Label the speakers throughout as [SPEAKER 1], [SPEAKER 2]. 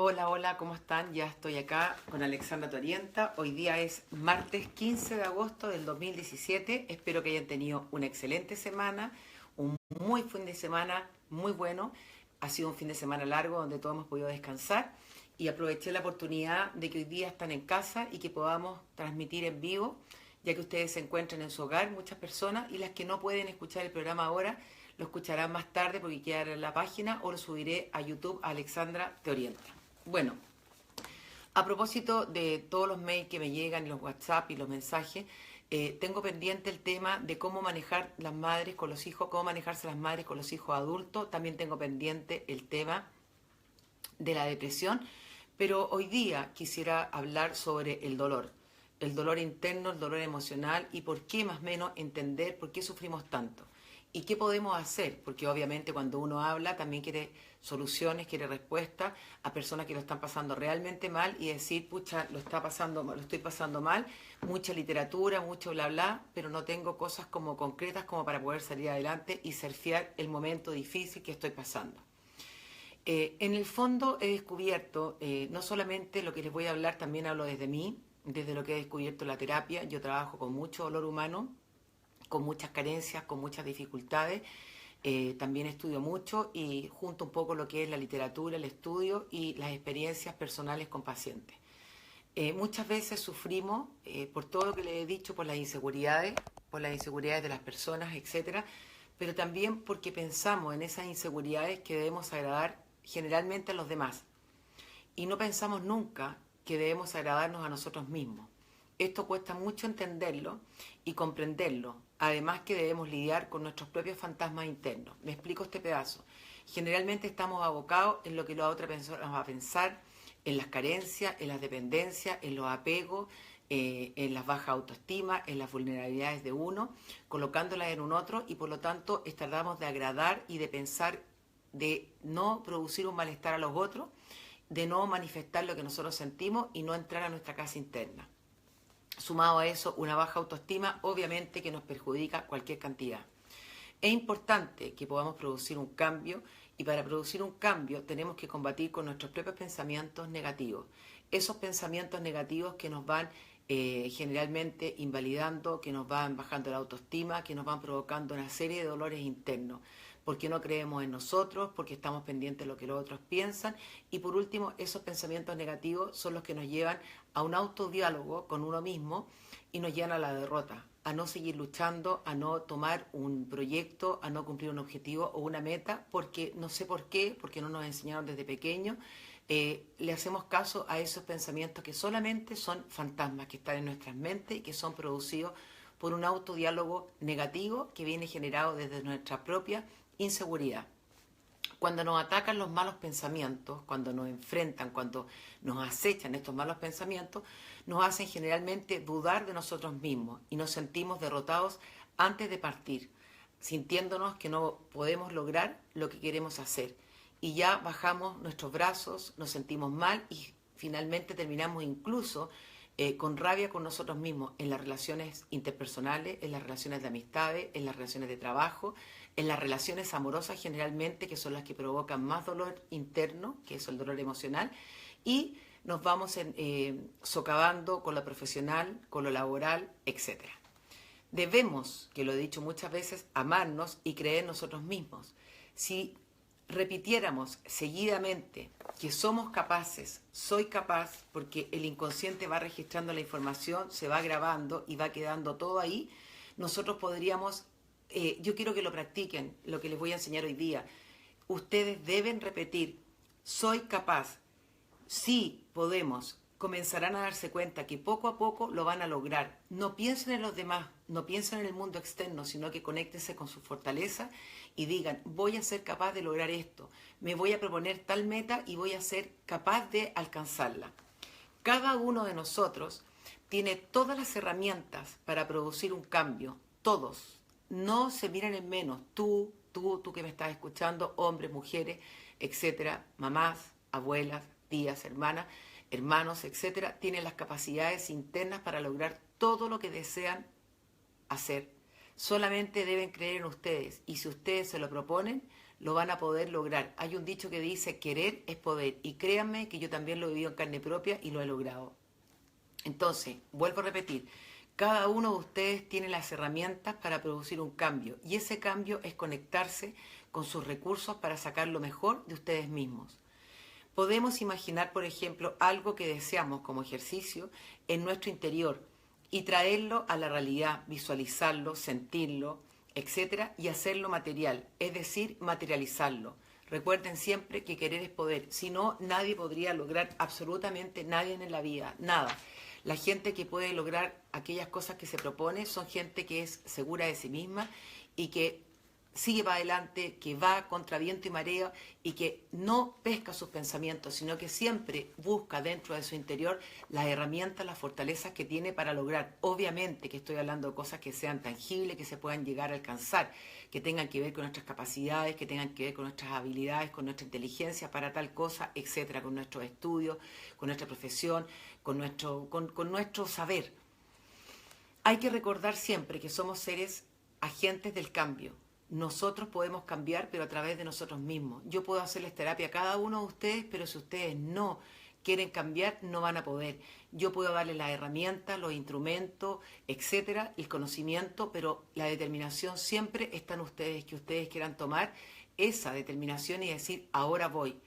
[SPEAKER 1] Hola, hola, ¿cómo están? Ya estoy acá con Alexandra Torienta. Hoy día es martes 15 de agosto del 2017. Espero que hayan tenido una excelente semana, un muy fin de semana muy bueno. Ha sido un fin de semana largo donde todos hemos podido descansar y aproveché la oportunidad de que hoy día están en casa y que podamos transmitir en vivo, ya que ustedes se encuentran en su hogar, muchas personas, y las que no pueden escuchar el programa ahora lo escucharán más tarde porque quedará en la página o lo subiré a YouTube a Alexandra Te Orienta. Bueno, a propósito de todos los mails que me llegan, y los WhatsApp y los mensajes, tengo pendiente el tema de cómo manejar las madres con los hijos, cómo manejarse las madres con los hijos adultos. También tengo pendiente el tema de la depresión, pero hoy día quisiera hablar sobre el dolor interno, el dolor emocional y por qué más o menos entender por qué sufrimos tanto y qué podemos hacer, porque obviamente cuando uno habla también quiere soluciones, quiere respuestas a personas que lo están pasando realmente mal y decir, pucha, lo está pasando, lo estoy pasando mal, mucha literatura, mucho bla bla, pero no tengo cosas como concretas como para poder salir adelante y surfear el momento difícil que estoy pasando. En el fondo he descubierto, no solamente lo que les voy a hablar, también hablo desde mí, desde lo que he descubierto en la terapia. Yo trabajo con mucho dolor humano, con muchas carencias, con muchas dificultades. También estudio mucho y junto un poco lo que es la literatura, el estudio y las experiencias personales con pacientes. Muchas veces sufrimos por todo lo que les he dicho, por las inseguridades de las personas, etcétera, pero también porque pensamos en esas inseguridades que debemos agradar generalmente a los demás y no pensamos nunca que debemos agradarnos a nosotros mismos. Esto cuesta mucho entenderlo y comprenderlo, además que debemos lidiar con nuestros propios fantasmas internos. Me explico este pedazo. Generalmente estamos abocados en lo que la otra persona va a pensar, en las carencias, en las dependencias, en los apegos, en las bajas autoestima, en las vulnerabilidades de uno, colocándolas en un otro y por lo tanto tratamos de agradar y de pensar, de no producir un malestar a los otros, de no manifestar lo que nosotros sentimos y no entrar a nuestra casa interna. Sumado a eso, una baja autoestima obviamente que nos perjudica cualquier cantidad. Es importante que podamos producir un cambio y para producir un cambio tenemos que combatir con nuestros propios pensamientos negativos. Esos pensamientos negativos que nos van generalmente invalidando, que nos van bajando la autoestima, que nos van provocando una serie de dolores internos, porque no creemos en nosotros, porque estamos pendientes de lo que los otros piensan y por último esos pensamientos negativos son los que nos llevan a un autodiálogo con uno mismo y nos llevan a la derrota, a no seguir luchando, a no tomar un proyecto, a no cumplir un objetivo o una meta, porque no sé por qué, porque no nos enseñaron desde pequeños, le hacemos caso a esos pensamientos que solamente son fantasmas que están en nuestras mentes y que son producidos por un autodiálogo negativo que viene generado desde nuestra propia inseguridad. Cuando nos atacan los malos pensamientos, cuando nos enfrentan, cuando nos acechan estos malos pensamientos, nos hacen generalmente dudar de nosotros mismos y nos sentimos derrotados antes de partir, sintiéndonos que no podemos lograr lo que queremos hacer. Y ya bajamos nuestros brazos, nos sentimos mal y finalmente terminamos incluso con rabia con nosotros mismos en las relaciones interpersonales, en las relaciones de amistades, en las relaciones de trabajo, en las relaciones amorosas generalmente, que son las que provocan más dolor interno, que es el dolor emocional, y nos vamos socavando con lo profesional, con lo laboral, etcétera. Debemos, que lo he dicho muchas veces, amarnos y creer en nosotros mismos. Si repitiéramos seguidamente que somos capaces, soy capaz, porque el inconsciente va registrando la información, se va grabando y va quedando todo ahí, nosotros podríamos, yo quiero que lo practiquen, lo que les voy a enseñar hoy día. Ustedes deben repetir, soy capaz, sí podemos, comenzarán a darse cuenta que poco a poco lo van a lograr. No piensen en los demás, no piensen en el mundo externo, sino que conéctense con su fortaleza y digan, voy a ser capaz de lograr esto, me voy a proponer tal meta y voy a ser capaz de alcanzarla. Cada uno de nosotros tiene todas las herramientas para producir un cambio, todos. No se miren en menos, tú que me estás escuchando, hombres, mujeres, etcétera, mamás, abuelas, tías, hermanas, hermanos, etcétera, tienen las capacidades internas para lograr todo lo que desean hacer. Solamente deben creer en ustedes y si ustedes se lo proponen, lo van a poder lograr. Hay un dicho que dice, querer es poder, y créanme que yo también lo he vivido en carne propia y lo he logrado. Entonces, vuelvo a repetir, cada uno de ustedes tiene las herramientas para producir un cambio, y ese cambio es conectarse con sus recursos para sacar lo mejor de ustedes mismos. Podemos imaginar, por ejemplo, algo que deseamos como ejercicio en nuestro interior y traerlo a la realidad, visualizarlo, sentirlo, etcétera, y hacerlo material, es decir, materializarlo. Recuerden siempre que querer es poder, si no, nadie podría lograr absolutamente nadie en la vida, nada. La gente que puede lograr aquellas cosas que se propone son gente que es segura de sí misma y que sigue para adelante, que va contra viento y marea y que no pesca sus pensamientos, sino que siempre busca dentro de su interior las herramientas, las fortalezas que tiene para lograr. Obviamente que estoy hablando de cosas que sean tangibles, que se puedan llegar a alcanzar, que tengan que ver con nuestras capacidades, que tengan que ver con nuestras habilidades, con nuestra inteligencia para tal cosa, etcétera, con nuestros estudios, con nuestra profesión, con nuestro saber. Hay que recordar siempre que somos seres agentes del cambio. Nosotros podemos cambiar, pero a través de nosotros mismos. Yo puedo hacerles terapia a cada uno de ustedes, pero si ustedes no quieren cambiar, no van a poder. Yo puedo darles las herramientas, los instrumentos, etcétera, el conocimiento, pero la determinación siempre está en ustedes, que ustedes quieran tomar esa determinación y decir, ahora voy.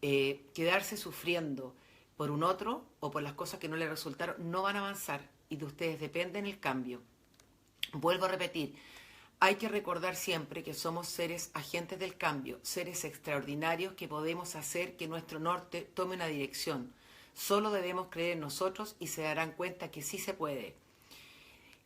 [SPEAKER 1] Quedarse sufriendo por un otro o por las cosas que no les resultaron, no van a avanzar y de ustedes depende el cambio. Vuelvo a repetir, hay que recordar siempre que somos seres agentes del cambio, seres extraordinarios que podemos hacer que nuestro norte tome una dirección. Solo debemos creer en nosotros y se darán cuenta que sí se puede.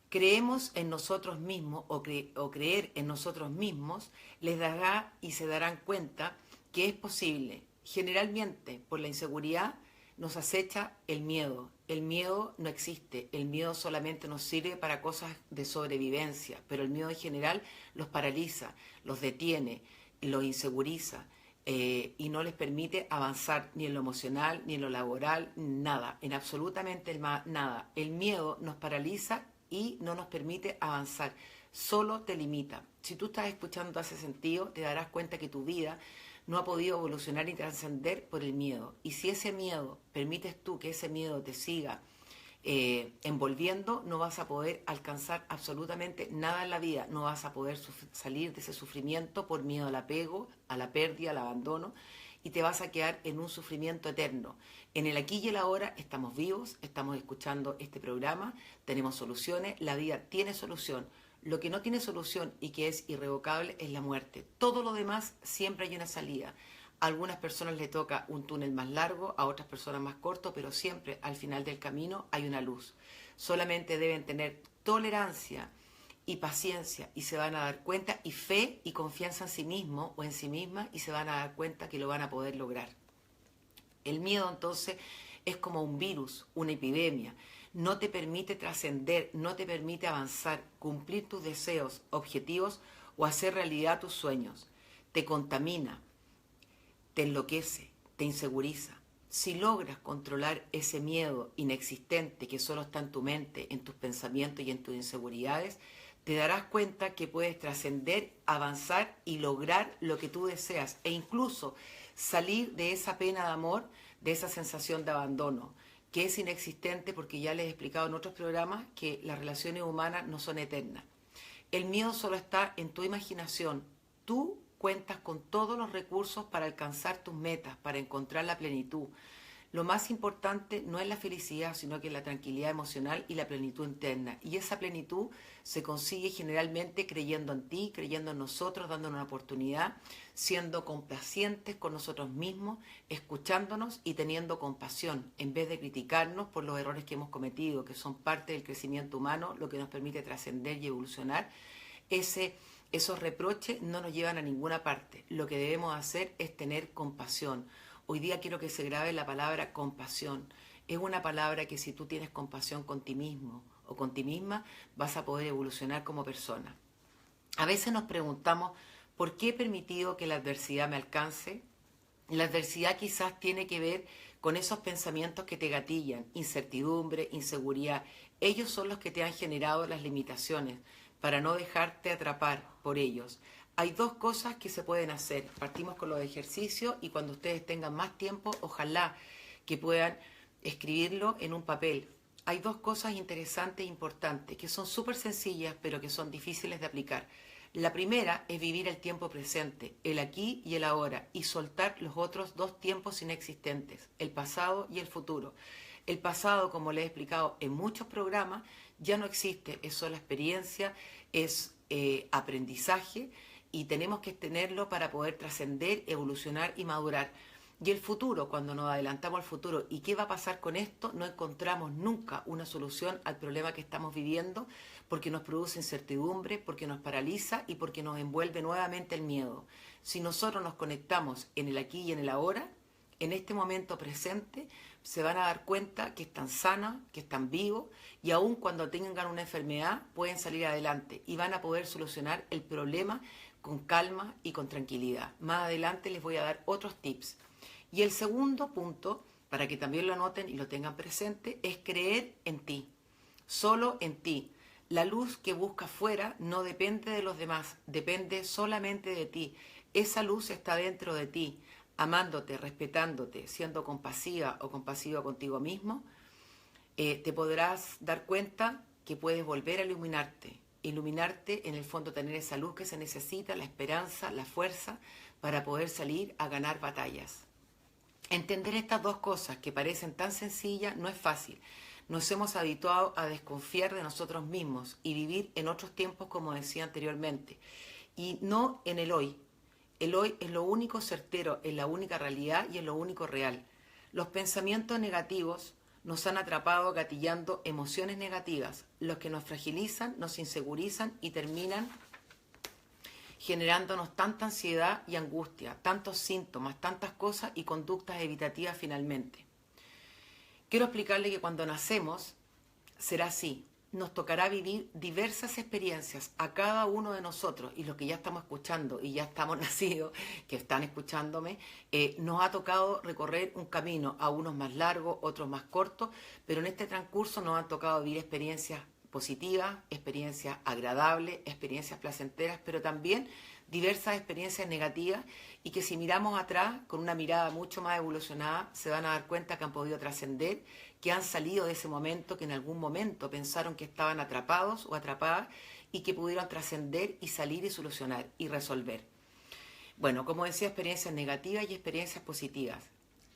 [SPEAKER 1] Creemos en nosotros mismos o creer en nosotros mismos les dará y se darán cuenta que es posible. Generalmente, por la inseguridad, nos acecha el miedo. El miedo no existe, el miedo solamente nos sirve para cosas de sobrevivencia, pero el miedo en general los paraliza, los detiene, los inseguriza y no les permite avanzar ni en lo emocional, ni en lo laboral, nada, en absolutamente nada. El miedo nos paraliza y no nos permite avanzar, solo te limita. Si tú estás escuchando ese sentido, te darás cuenta que tu vida no ha podido evolucionar y trascender por el miedo. Y si ese miedo, permites tú que ese miedo te siga envolviendo, no vas a poder alcanzar absolutamente nada en la vida. No vas a poder salir de ese sufrimiento por miedo al apego, a la pérdida, al abandono, y te vas a quedar en un sufrimiento eterno. En el aquí y el ahora estamos vivos, estamos escuchando este programa, tenemos soluciones, la vida tiene solución. Lo que no tiene solución y que es irrevocable es la muerte. Todo lo demás siempre hay una salida. A algunas personas les toca un túnel más largo, a otras personas más corto, pero siempre al final del camino hay una luz. Solamente deben tener tolerancia y paciencia y se van a dar cuenta, y fe y confianza en sí mismo o en sí misma, y se van a dar cuenta que lo van a poder lograr. El miedo entonces es como un virus, una epidemia. No te permite trascender, no te permite avanzar, cumplir tus deseos, objetivos o hacer realidad tus sueños. Te contamina, te enloquece, te inseguriza. Si logras controlar ese miedo inexistente que solo está en tu mente, en tus pensamientos y en tus inseguridades, te darás cuenta que puedes trascender, avanzar y lograr lo que tú deseas, e incluso salir de esa pena de amor, de esa sensación de abandono, que es inexistente, porque ya les he explicado en otros programas que las relaciones humanas no son eternas. El miedo solo está en tu imaginación. Tú cuentas con todos los recursos para alcanzar tus metas, para encontrar la plenitud. Lo más importante no es la felicidad, sino que es la tranquilidad emocional y la plenitud interna. Y esa plenitud se consigue generalmente creyendo en ti, creyendo en nosotros, dándonos una oportunidad, siendo complacientes con nosotros mismos, escuchándonos y teniendo compasión, en vez de criticarnos por los errores que hemos cometido, que son parte del crecimiento humano, lo que nos permite trascender y evolucionar. Esos reproches no nos llevan a ninguna parte. Lo que debemos hacer es tener compasión. Hoy día quiero que se grabe la palabra compasión. Es una palabra que si tú tienes compasión con ti mismo o con ti misma, vas a poder evolucionar como persona. A veces nos preguntamos, ¿por qué he permitido que la adversidad me alcance? La adversidad quizás tiene que ver con esos pensamientos que te gatillan, incertidumbre, inseguridad. Ellos son los que te han generado las limitaciones para no dejarte atrapar por ellos. Hay dos cosas que se pueden hacer. Partimos con los ejercicios y cuando ustedes tengan más tiempo, ojalá que puedan escribirlo en un papel. Hay dos cosas interesantes e importantes que son súper sencillas pero que son difíciles de aplicar. La primera es vivir el tiempo presente, el aquí y el ahora, y soltar los otros dos tiempos inexistentes, el pasado y el futuro. El pasado, como les he explicado en muchos programas, ya no existe, es solo experiencia, es aprendizaje y tenemos que tenerlo para poder trascender, evolucionar y madurar. Y el futuro, cuando nos adelantamos al futuro, ¿y qué va a pasar con esto? No encontramos nunca una solución al problema que estamos viviendo porque nos produce incertidumbre, porque nos paraliza y porque nos envuelve nuevamente el miedo. Si nosotros nos conectamos en el aquí y en el ahora, en este momento presente, se van a dar cuenta que están sanas, que están vivos y aun cuando tengan una enfermedad pueden salir adelante y van a poder solucionar el problema con calma y con tranquilidad. Más adelante les voy a dar otros tips. Y el segundo punto, para que también lo anoten y lo tengan presente, es creer en ti, solo en ti. La luz que buscas fuera no depende de los demás, depende solamente de ti. Esa luz está dentro de ti, amándote, respetándote, siendo compasiva o compasivo contigo mismo. Te podrás dar cuenta que puedes volver a iluminarte. Iluminarte, en el fondo, tener esa luz que se necesita, la esperanza, la fuerza, para poder salir a ganar batallas. Entender estas dos cosas que parecen tan sencillas no es fácil. Nos hemos habituado a desconfiar de nosotros mismos y vivir en otros tiempos, como decía anteriormente, y no en el hoy. El hoy es lo único certero, es la única realidad y es lo único real. Los pensamientos negativos nos han atrapado gatillando emociones negativas, los que nos fragilizan, nos insegurizan y terminan generándonos tanta ansiedad y angustia, tantos síntomas, tantas cosas y conductas evitativas finalmente. Quiero explicarle que cuando nacemos será así. Nos tocará vivir diversas experiencias a cada uno de nosotros y los que ya estamos escuchando y ya estamos nacidos, que están escuchándome, nos ha tocado recorrer un camino, a unos más largos, otros más cortos, pero en este transcurso nos han tocado vivir experiencias positivas, experiencias agradables, experiencias placenteras, pero también diversas experiencias negativas y que si miramos atrás con una mirada mucho más evolucionada se van a dar cuenta que han podido trascender, que han salido de ese momento, que en algún momento pensaron que estaban atrapados o atrapadas y que pudieron trascender y salir y solucionar y resolver. Bueno, como decía, experiencias negativas y experiencias positivas.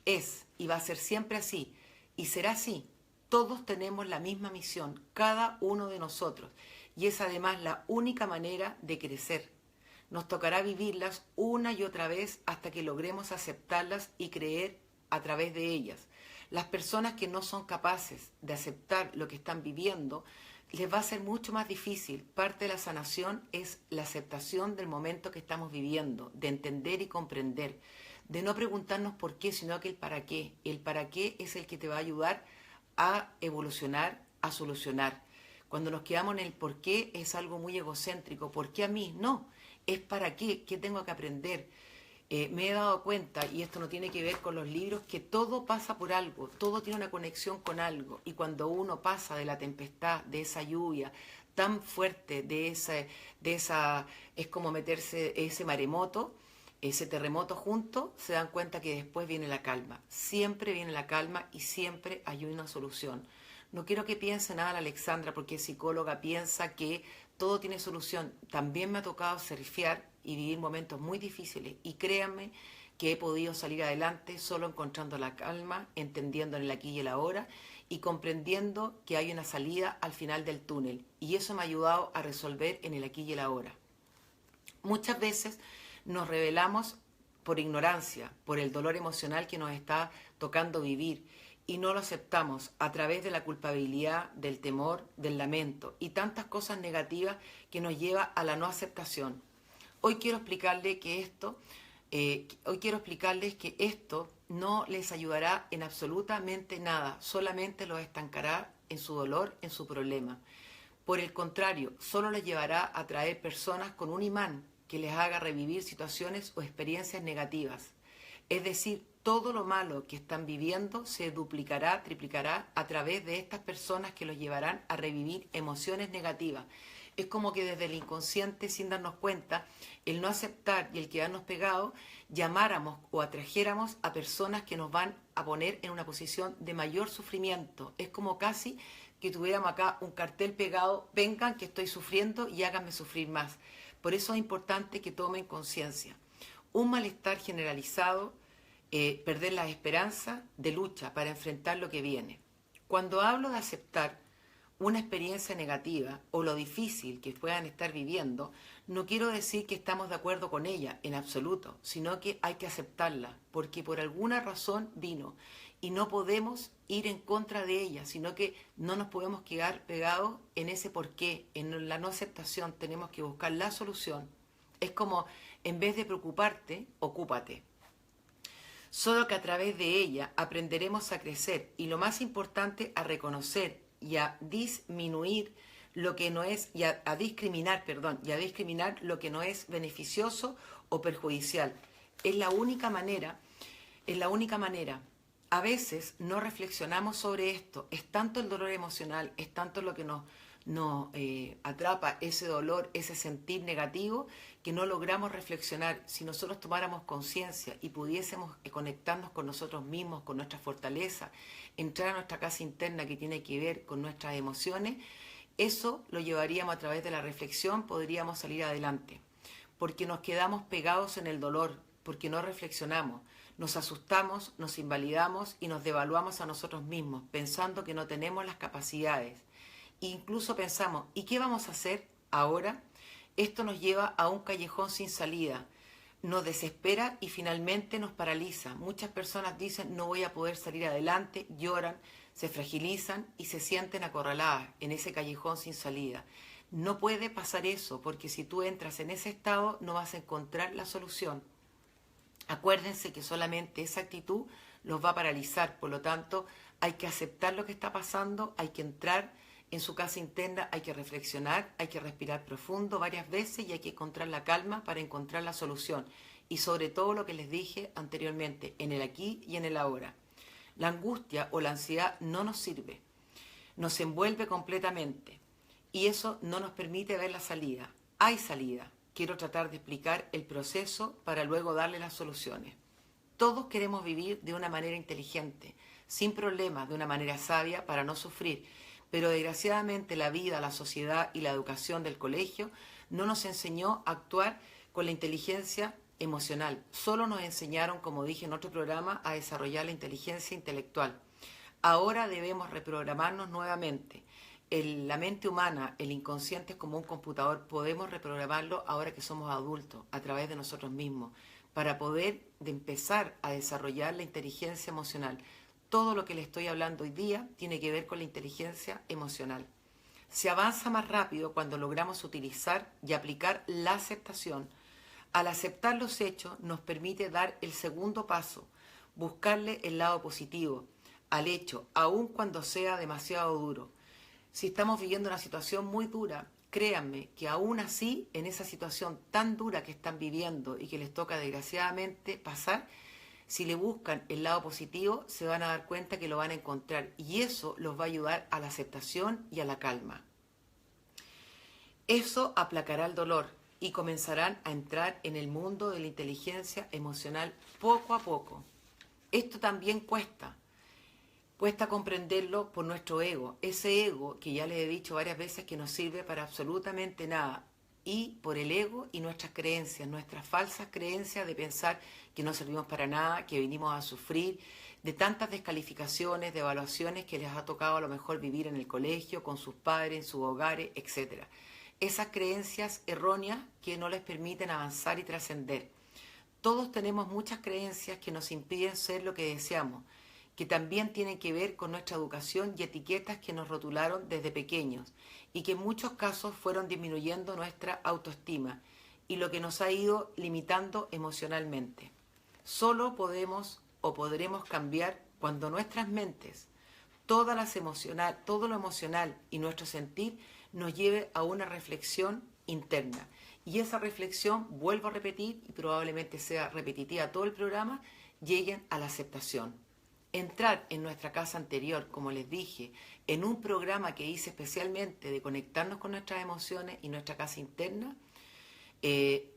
[SPEAKER 1] Es y va a ser siempre así y será así. Todos tenemos la misma misión, cada uno de nosotros, y es además la única manera de crecer. Nos tocará vivirlas una y otra vez hasta que logremos aceptarlas y creer a través de ellas. Las personas que no son capaces de aceptar lo que están viviendo, les va a ser mucho más difícil. Parte de la sanación es la aceptación del momento que estamos viviendo, de entender y comprender, de no preguntarnos por qué, sino que el para qué. El para qué es el que te va a ayudar a evolucionar, a solucionar. Cuando nos quedamos en el por qué es algo muy egocéntrico. ¿Por qué a mí? No, es para qué tengo que aprender. Me he dado cuenta, y esto no tiene que ver con los libros, que todo pasa por algo, todo tiene una conexión con algo. Y cuando uno pasa de la tempestad, de esa lluvia tan fuerte, es como meterse ese maremoto, ese terremoto junto, se dan cuenta que después viene la calma. Siempre viene la calma y siempre hay una solución. No quiero que piense nada la Alexandra, porque es psicóloga, piensa que todo tiene solución. También me ha tocado surfear y vivir momentos muy difíciles. Y créanme que he podido salir adelante solo encontrando la calma, entendiendo en el aquí y el ahora y comprendiendo que hay una salida al final del túnel. Y eso me ha ayudado a resolver en el aquí y el ahora. Muchas veces nos rebelamos por ignorancia, por el dolor emocional que nos está tocando vivir y no lo aceptamos a través de la culpabilidad, del temor, del lamento y tantas cosas negativas que nos lleva a la no aceptación. Hoy quiero explicarles que esto no les ayudará en absolutamente nada, solamente los estancará en su dolor, en su problema. Por el contrario, solo les llevará a traer personas con un imán que les haga revivir situaciones o experiencias negativas. Es decir, todo lo malo que están viviendo se duplicará, triplicará a través de estas personas que los llevarán a revivir emociones negativas. Es como que desde el inconsciente, sin darnos cuenta, el no aceptar y el quedarnos pegados, llamáramos o atrajéramos a personas que nos van a poner en una posición de mayor sufrimiento. Es como casi que tuviéramos acá un cartel pegado: vengan que estoy sufriendo y háganme sufrir más. Por eso es importante que tomen conciencia. Un malestar generalizado, perder la esperanza de lucha para enfrentar lo que viene. Cuando hablo de aceptar una experiencia negativa o lo difícil que puedan estar viviendo, no quiero decir que estamos de acuerdo con ella en absoluto, sino que hay que aceptarla, porque por alguna razón vino y no podemos ir en contra de ella, sino que no nos podemos quedar pegados en ese porqué, en la no aceptación. Tenemos que buscar la solución. Es como, en vez de preocuparte, ocúpate. Solo que a través de ella aprenderemos a crecer y, lo más importante, a reconocer y a disminuir lo que no es, a discriminar lo que no es beneficioso o perjudicial. Es la única manera. A veces no reflexionamos sobre esto. Es tanto el dolor emocional, es tanto lo que nos atrapa, ese dolor, ese sentir negativo, que no logramos reflexionar. Si nosotros tomáramos conciencia y pudiésemos conectarnos con nosotros mismos, con nuestra fortaleza, entrar a nuestra casa interna que tiene que ver con nuestras emociones, eso lo llevaríamos a través de la reflexión, podríamos salir adelante. Porque nos quedamos pegados en el dolor, porque no reflexionamos, nos asustamos, nos invalidamos y nos devaluamos a nosotros mismos, pensando que no tenemos las capacidades. Incluso pensamos, ¿y qué vamos a hacer ahora? Esto nos lleva a un callejón sin salida, nos desespera y finalmente nos paraliza. Muchas personas dicen: no voy a poder salir adelante, lloran, se fragilizan y se sienten acorraladas en ese callejón sin salida. No puede pasar eso, porque si tú entras en ese estado no vas a encontrar la solución. Acuérdense que solamente esa actitud los va a paralizar. Por lo tanto, hay que aceptar lo que está pasando, hay que entrar en su casa interna, hay que reflexionar, hay que respirar profundo varias veces y hay que encontrar la calma para encontrar la solución. Y sobre todo lo que les dije anteriormente, en el aquí y en el ahora. La angustia o la ansiedad no nos sirve, nos envuelve completamente y eso no nos permite ver la salida. Hay salida. Quiero tratar de explicar el proceso para luego darle las soluciones. Todos queremos vivir de una manera inteligente, sin problemas, de una manera sabia para no sufrir. Pero desgraciadamente la vida, la sociedad y la educación del colegio no nos enseñó a actuar con la inteligencia emocional. Solo nos enseñaron, como dije en otro programa, a desarrollar la inteligencia intelectual. Ahora debemos reprogramarnos nuevamente. La mente humana, el inconsciente es como un computador. Podemos reprogramarlo ahora que somos adultos, a través de nosotros mismos, para poder empezar a desarrollar la inteligencia emocional. Todo lo que le estoy hablando hoy día tiene que ver con la inteligencia emocional. Se avanza más rápido cuando logramos utilizar y aplicar la aceptación. Al aceptar los hechos nos permite dar el segundo paso, buscarle el lado positivo al hecho, aun cuando sea demasiado duro. Si estamos viviendo una situación muy dura, créanme que aún así, en esa situación tan dura que están viviendo y que les toca desgraciadamente pasar, si le buscan el lado positivo, se van a dar cuenta que lo van a encontrar y eso los va a ayudar a la aceptación y a la calma. Eso aplacará el dolor y comenzarán a entrar en el mundo de la inteligencia emocional poco a poco. Esto también cuesta comprenderlo por nuestro ego, ese ego que ya les he dicho varias veces que no sirve para absolutamente nada. Y por el ego y nuestras creencias, nuestras falsas creencias de pensar que no servimos para nada, que venimos a sufrir, de tantas descalificaciones, de evaluaciones que les ha tocado a lo mejor vivir en el colegio, con sus padres, en sus hogares, etc. Esas creencias erróneas que no les permiten avanzar y trascender. Todos tenemos muchas creencias que nos impiden ser lo que deseamos, que también tienen que ver con nuestra educación y etiquetas que nos rotularon desde pequeños y que en muchos casos fueron disminuyendo nuestra autoestima y lo que nos ha ido limitando emocionalmente. Solo podemos o podremos cambiar cuando nuestras mentes, todo lo emocional y nuestro sentir nos lleve a una reflexión interna. Y esa reflexión, vuelvo a repetir, y probablemente sea repetitiva todo el programa, lleguen a la aceptación. entrar en nuestra casa anterior, como les dije, en un programa que hice especialmente de conectarnos con nuestras emociones y nuestra casa interna, eh,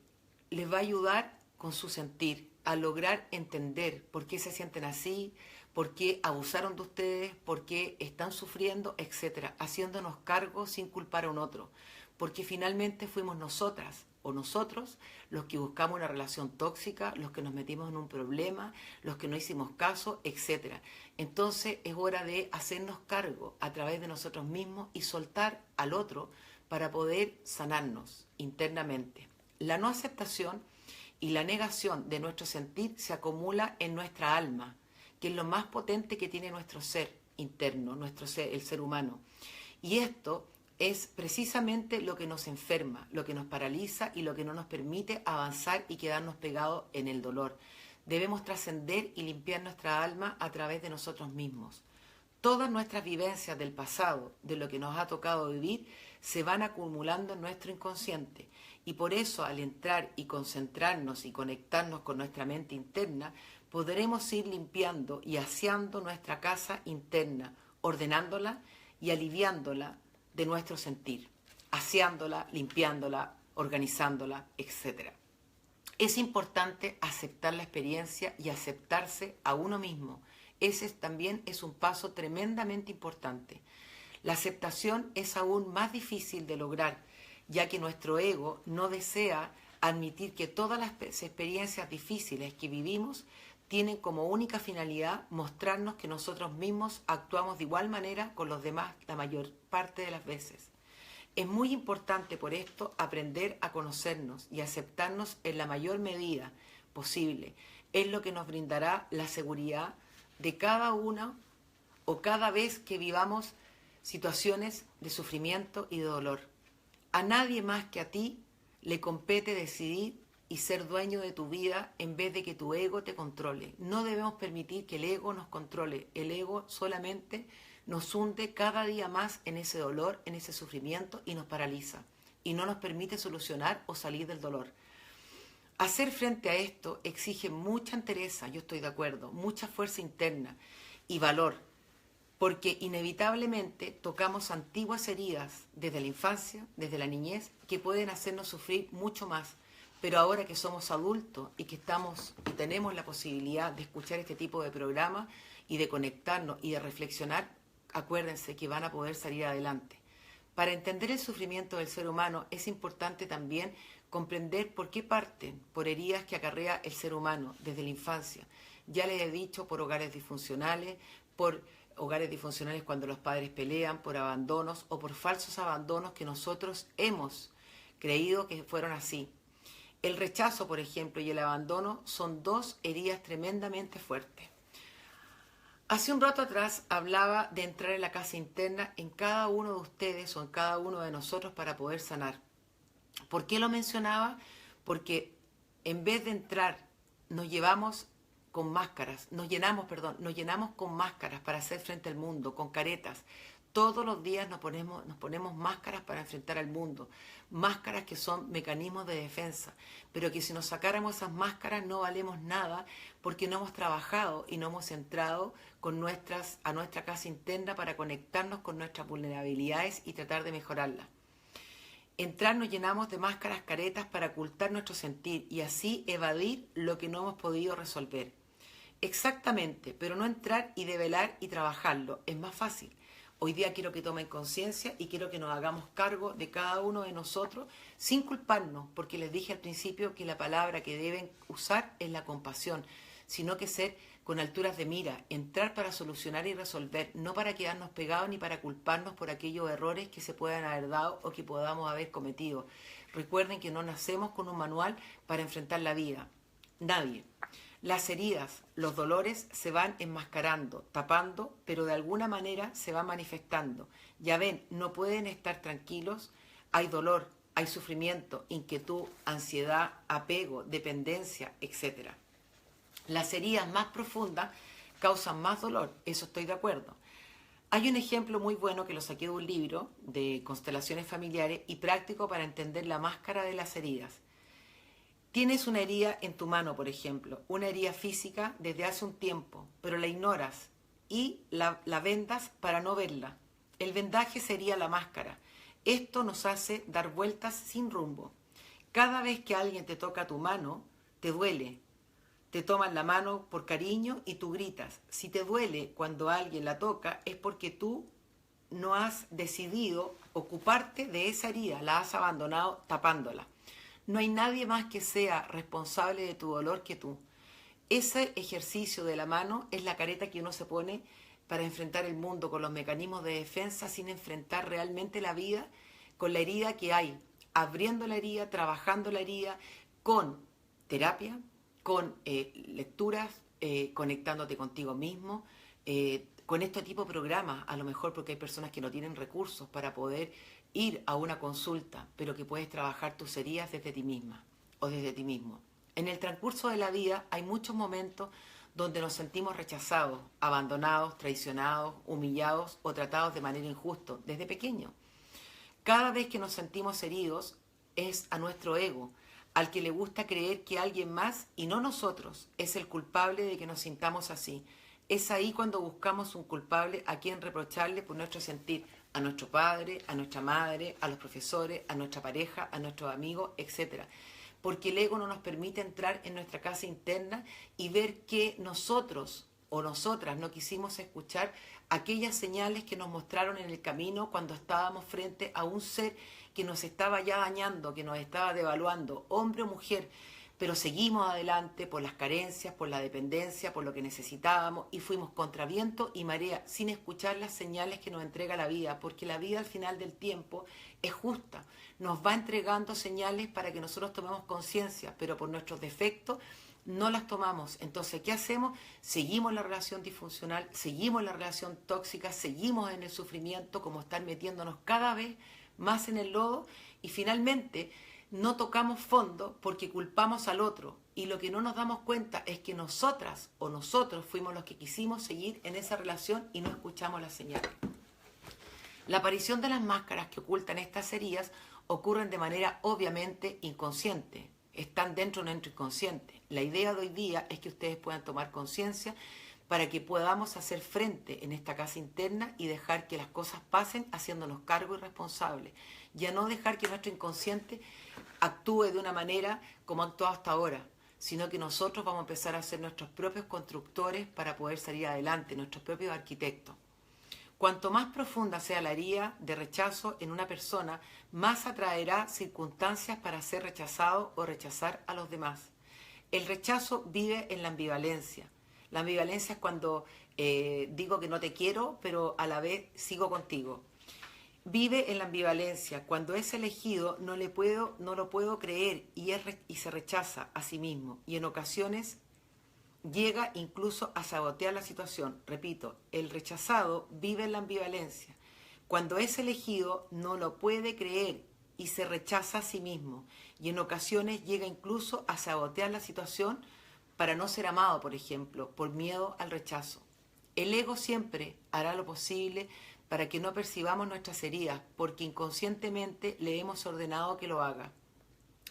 [SPEAKER 1] les va a ayudar con su sentir a lograr entender por qué se sienten así, por qué abusaron de ustedes, por qué están sufriendo, etcétera, haciéndonos cargo sin culpar a un otro, porque finalmente fuimos nosotras o nosotros los que buscamos una relación tóxica, los que nos metimos en un problema, los que no hicimos caso, etcétera. Entonces es hora de hacernos cargo a través de nosotros mismos y soltar al otro para poder sanarnos internamente. La no aceptación y la negación de nuestro sentir se acumula en nuestra alma, que es lo más potente que tiene nuestro ser interno, nuestro ser, el ser humano. Y esto es precisamente lo que nos enferma, lo que nos paraliza y lo que no nos permite avanzar y quedarnos pegados en el dolor. Debemos trascender y limpiar nuestra alma a través de nosotros mismos. Todas nuestras vivencias del pasado, de lo que nos ha tocado vivir, se van acumulando en nuestro inconsciente. Y por eso, al entrar y concentrarnos y conectarnos con nuestra mente interna, podremos ir limpiando y aseando nuestra casa interna, ordenándola y aliviándola de nuestro sentir, aseándola, limpiándola, organizándola, etc. Es importante aceptar la experiencia y aceptarse a uno mismo. Ese también es un paso tremendamente importante. La aceptación es aún más difícil de lograr, ya que nuestro ego no desea admitir que todas las experiencias difíciles que vivimos tienen como única finalidad mostrarnos que nosotros mismos actuamos de igual manera con los demás la mayor parte de las veces. Es muy importante por esto aprender a conocernos y aceptarnos en la mayor medida posible. Es lo que nos brindará la seguridad de cada uno o cada vez que vivamos situaciones de sufrimiento y de dolor. A nadie más que a ti le compete decidir y ser dueño de tu vida en vez de que tu ego te controle. No debemos permitir que el ego nos controle. El ego solamente nos hunde cada día más en ese dolor, en ese sufrimiento y nos paraliza y no nos permite solucionar o salir del dolor. Hacer frente a esto exige mucha entereza, yo estoy de acuerdo, mucha fuerza interna y valor, porque inevitablemente tocamos antiguas heridas desde la infancia, desde la niñez, que pueden hacernos sufrir mucho más. Pero ahora que somos adultos y que estamos y tenemos la posibilidad de escuchar este tipo de programas y de conectarnos y de reflexionar, acuérdense que van a poder salir adelante. Para entender el sufrimiento del ser humano es importante también comprender por qué parten por heridas que acarrea el ser humano desde la infancia. Ya les he dicho, por hogares disfuncionales cuando los padres pelean, por abandonos o por falsos abandonos que nosotros hemos creído que fueron así. El rechazo, por ejemplo, y el abandono son dos heridas tremendamente fuertes. Hace un rato atrás hablaba de entrar en la casa interna en cada uno de ustedes o en cada uno de nosotros para poder sanar. ¿Por qué lo mencionaba? Porque en vez de entrar nos llenamos con máscaras con máscaras para hacer frente al mundo, con caretas. Todos los días nos ponemos máscaras para enfrentar al mundo, máscaras que son mecanismos de defensa, pero que si nos sacáramos esas máscaras no valemos nada porque no hemos trabajado y no hemos entrado a nuestra casa interna para conectarnos con nuestras vulnerabilidades y tratar de mejorarlas. Entrar nos llenamos de máscaras, caretas para ocultar nuestro sentir y así evadir lo que no hemos podido resolver. Exactamente, pero no entrar y develar y trabajarlo, es más fácil. Hoy día quiero que tomen conciencia y quiero que nos hagamos cargo de cada uno de nosotros sin culparnos, porque les dije al principio que la palabra que deben usar es la compasión, sino que ser con alturas de mira, entrar para solucionar y resolver, no para quedarnos pegados ni para culparnos por aquellos errores que se puedan haber dado o que podamos haber cometido. Recuerden que no nacemos con un manual para enfrentar la vida. Nadie. Las heridas, los dolores se van enmascarando, tapando, pero de alguna manera se van manifestando. Ya ven, no pueden estar tranquilos, hay dolor, hay sufrimiento, inquietud, ansiedad, apego, dependencia, etc. Las heridas más profundas causan más dolor, eso estoy de acuerdo. Hay un ejemplo muy bueno que lo saqué de un libro de constelaciones familiares y práctico para entender la máscara de las heridas. Tienes una herida en tu mano, por ejemplo, una herida física desde hace un tiempo, pero la ignoras y la vendas para no verla. El vendaje sería la máscara. Esto nos hace dar vueltas sin rumbo. Cada vez que alguien te toca tu mano, te duele. Te toman la mano por cariño y tú gritas. Si te duele cuando alguien la toca, es porque tú no has decidido ocuparte de esa herida, la has abandonado tapándola. No hay nadie más que sea responsable de tu dolor que tú. Ese ejercicio de la mano es la careta que uno se pone para enfrentar el mundo con los mecanismos de defensa sin enfrentar realmente la vida con la herida que hay, abriendo la herida, trabajando la herida con terapia, con lecturas, conectándote contigo mismo, con este tipo de programas, a lo mejor porque hay personas que no tienen recursos para poder ir a una consulta, pero que puedes trabajar tus heridas desde ti misma o desde ti mismo. En el transcurso de la vida hay muchos momentos donde nos sentimos rechazados, abandonados, traicionados, humillados o tratados de manera injusta desde pequeño. Cada vez que nos sentimos heridos es a nuestro ego, al que le gusta creer que alguien más y no nosotros es el culpable de que nos sintamos así. Es ahí cuando buscamos un culpable a quien reprocharle por nuestro sentir, a nuestro padre, a nuestra madre, a los profesores, a nuestra pareja, a nuestros amigos, etc. Porque el ego no nos permite entrar en nuestra casa interna y ver que nosotros o nosotras no quisimos escuchar aquellas señales que nos mostraron en el camino cuando estábamos frente a un ser que nos estaba ya dañando, que nos estaba devaluando, hombre o mujer, pero seguimos adelante por las carencias, por la dependencia, por lo que necesitábamos y fuimos contra viento y marea sin escuchar las señales que nos entrega la vida, porque la vida al final del tiempo es justa, nos va entregando señales para que nosotros tomemos conciencia, pero por nuestros defectos no las tomamos. Entonces, ¿qué hacemos? Seguimos la relación disfuncional, seguimos la relación tóxica, seguimos en el sufrimiento, como estar metiéndonos cada vez más en el lodo y finalmente no tocamos fondo porque culpamos al otro y lo que no nos damos cuenta es que nosotras o nosotros fuimos los que quisimos seguir en esa relación y no escuchamos las señales. La aparición de las máscaras que ocultan estas heridas ocurren de manera obviamente inconsciente, están dentro de nuestro inconsciente. La idea de hoy día es que ustedes puedan tomar conciencia para que podamos hacer frente en esta casa interna y dejar que las cosas pasen haciéndonos cargo y responsables. Ya no dejar que nuestro inconsciente actúe de una manera como ha actuado hasta ahora, sino que nosotros vamos a empezar a ser nuestros propios constructores para poder salir adelante, nuestros propios arquitectos. Cuanto más profunda sea la herida de rechazo en una persona, más atraerá circunstancias para ser rechazado o rechazar a los demás. El rechazo vive en la ambivalencia. La ambivalencia es cuando digo que no te quiero, pero a la vez sigo contigo. Vive en la ambivalencia. Cuando es elegido, no lo puedo creer y se rechaza a sí mismo. Y en ocasiones llega incluso a sabotear la situación. Repito, el rechazado vive en la ambivalencia. Cuando es elegido, no lo puede creer y se rechaza a sí mismo. Y en ocasiones llega incluso a sabotear la situación para no ser amado, por ejemplo, por miedo al rechazo. El ego siempre hará lo posible para que no percibamos nuestras heridas, porque inconscientemente le hemos ordenado que lo haga.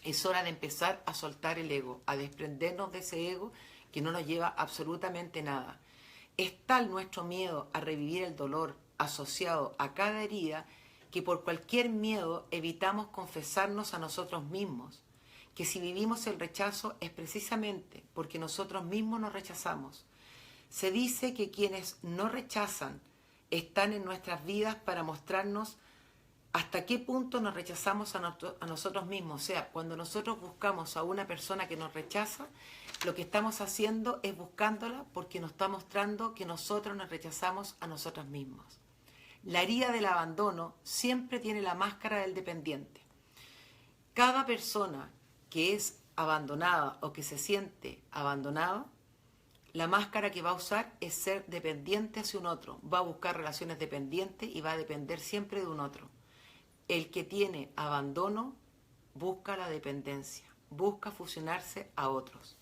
[SPEAKER 1] Es hora de empezar a soltar el ego, a desprendernos de ese ego que no nos lleva absolutamente nada. Es tal nuestro miedo a revivir el dolor asociado a cada herida que por cualquier miedo evitamos confesarnos a nosotros mismos, que si vivimos el rechazo es precisamente porque nosotros mismos nos rechazamos. Se dice que quienes no rechazan están en nuestras vidas para mostrarnos hasta qué punto nos rechazamos a nosotros mismos. O sea, cuando nosotros buscamos a una persona que nos rechaza, lo que estamos haciendo es buscándola porque nos está mostrando que nosotros nos rechazamos a nosotros mismos. La herida del abandono siempre tiene la máscara del dependiente. Cada persona que es abandonada o que se siente abandonada, la máscara que va a usar es ser dependiente hacia un otro. Va a buscar relaciones dependientes y va a depender siempre de un otro. El que tiene abandono busca la dependencia, busca fusionarse a otros.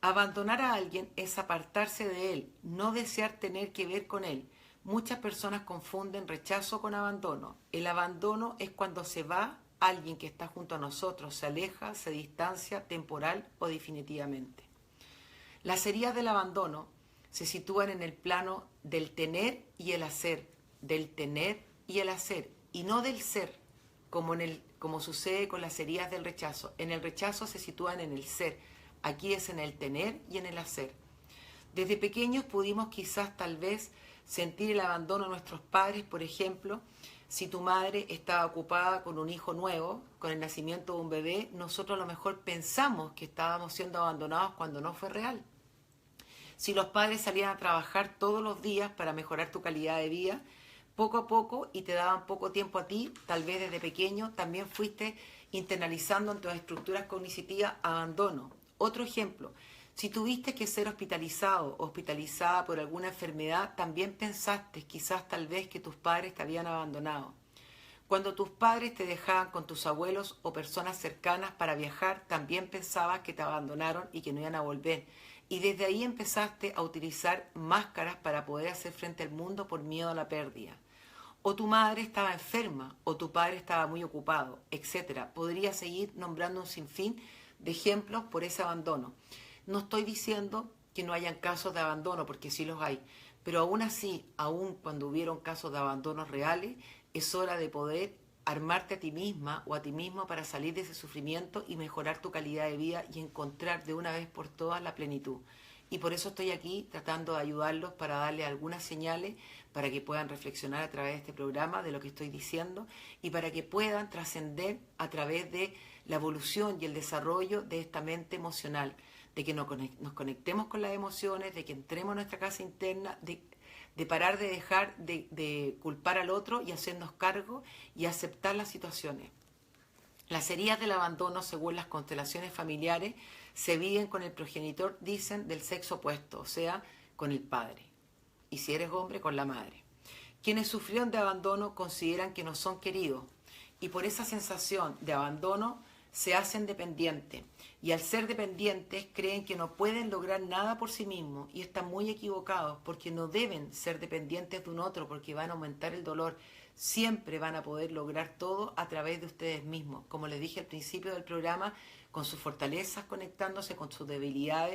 [SPEAKER 1] Abandonar a alguien es apartarse de él, no desear tener que ver con él. Muchas personas confunden rechazo con abandono. El abandono es cuando se va alguien que está junto a nosotros se aleja, se distancia, temporal o definitivamente. Las heridas del abandono se sitúan en el plano del tener y el hacer, del tener y el hacer, y no del ser, como sucede con las heridas del rechazo. En el rechazo se sitúan en el ser, aquí es en el tener y en el hacer. Desde pequeños pudimos quizás tal vez sentir el abandono de nuestros padres, por ejemplo, si tu madre estaba ocupada con un hijo nuevo, con el nacimiento de un bebé, nosotros a lo mejor pensamos que estábamos siendo abandonados cuando no fue real. Si los padres salían a trabajar todos los días para mejorar tu calidad de vida, poco a poco, y te daban poco tiempo a ti, tal vez desde pequeño, también fuiste internalizando en tus estructuras cognitivas abandono. Otro ejemplo, si tuviste que ser hospitalizado o hospitalizada por alguna enfermedad, también pensaste quizás tal vez que tus padres te habían abandonado. Cuando tus padres te dejaban con tus abuelos o personas cercanas para viajar, también pensabas que te abandonaron y que no iban a volver. Y desde ahí empezaste a utilizar máscaras para poder hacer frente al mundo por miedo a la pérdida. O tu madre estaba enferma, o tu padre estaba muy ocupado, etcétera. Podría seguir nombrando un sinfín de ejemplos por ese abandono. No estoy diciendo que no hayan casos de abandono, porque sí los hay, pero aún así, aún cuando hubieron casos de abandonos reales, es hora de poder armarte a ti misma o a ti mismo para salir de ese sufrimiento y mejorar tu calidad de vida y encontrar de una vez por todas la plenitud. Y por eso estoy aquí tratando de ayudarlos para darles algunas señales para que puedan reflexionar a través de este programa de lo que estoy diciendo y para que puedan trascender a través de la evolución y el desarrollo de esta mente emocional, de que nos conectemos con las emociones, de que entremos a nuestra casa interna, de parar de dejar de culpar al otro y hacernos cargo y aceptar las situaciones. Las heridas del abandono, según las constelaciones familiares, se viven con el progenitor, dicen, del sexo opuesto, o sea, con el padre. Y si eres hombre, con la madre. Quienes sufrieron de abandono consideran que no son queridos y por esa sensación de abandono se hacen dependientes. Y al ser dependientes creen que no pueden lograr nada por sí mismos y están muy equivocados porque no deben ser dependientes de un otro porque van a aumentar el dolor. Siempre van a poder lograr todo a través de ustedes mismos. Como les dije al principio del programa, con sus fortalezas conectándose con sus debilidades